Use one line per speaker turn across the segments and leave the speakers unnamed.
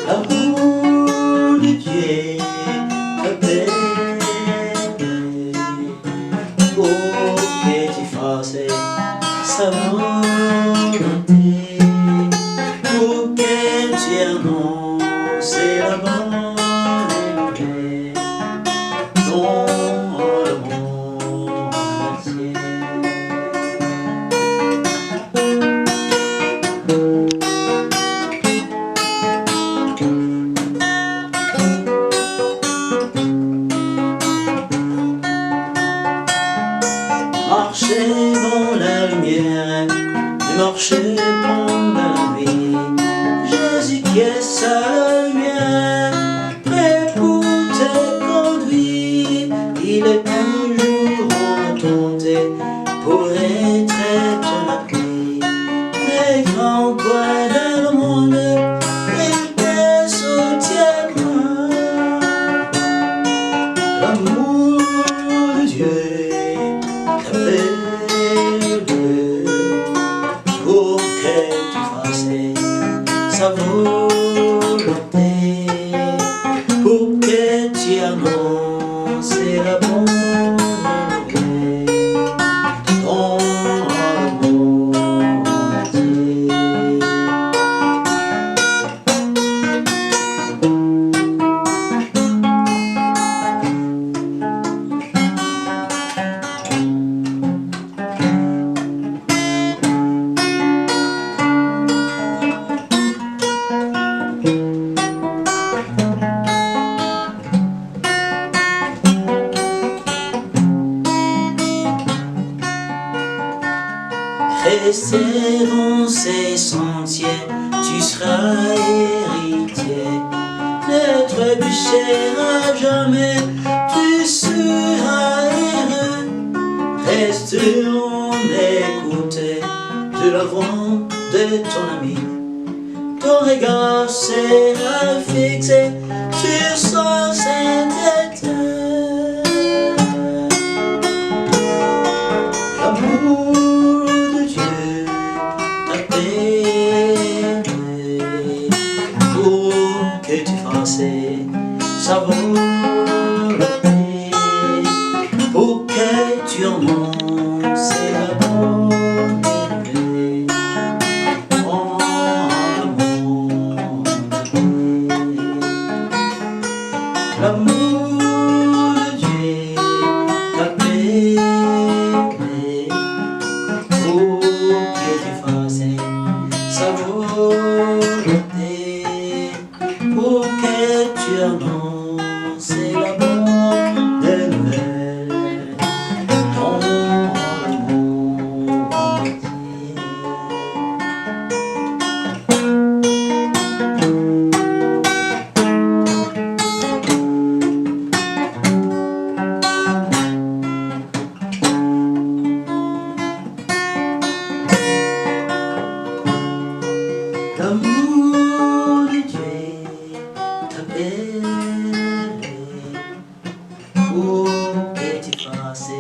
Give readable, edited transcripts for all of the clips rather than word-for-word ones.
L'amour de Dieu t'appelle pour que tu fasses sa volonté, pour que tu annonces la bonne nouvelle dans le monde entier. Marcher dans la lumière, ne marcher pendant la nuit. Jésus qui est sa lumière, prêt pour te conduire. Il est toujours en attente pour être ton appui. Mais quand toi dans le monde, il te soutiendra. L'amour de Dieu t'appelle pour que tu fasses sa volonté, pour que tu annonces la bonne nouvelle dans le monde entier. Rester dans ces sentiers, tu seras héritier. Ne trébucheras jamais, tu seras heureux. Reste en écoute de la voix de ton ami. Ton regard sera fixé sur son sainteté. L'amour de Dieu t'appelle pour que tu fasses sa volonté, pour que tu annonces la bonne nouvelle dans le monde entier. L'amour de Dieu t'appelle pour que tu fasses sa volonté, pour que tu annonces la bonne nouvelle dans le monde entier. L'amour de Dieu t'appelle pour que tu fasses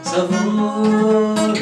sa volonté,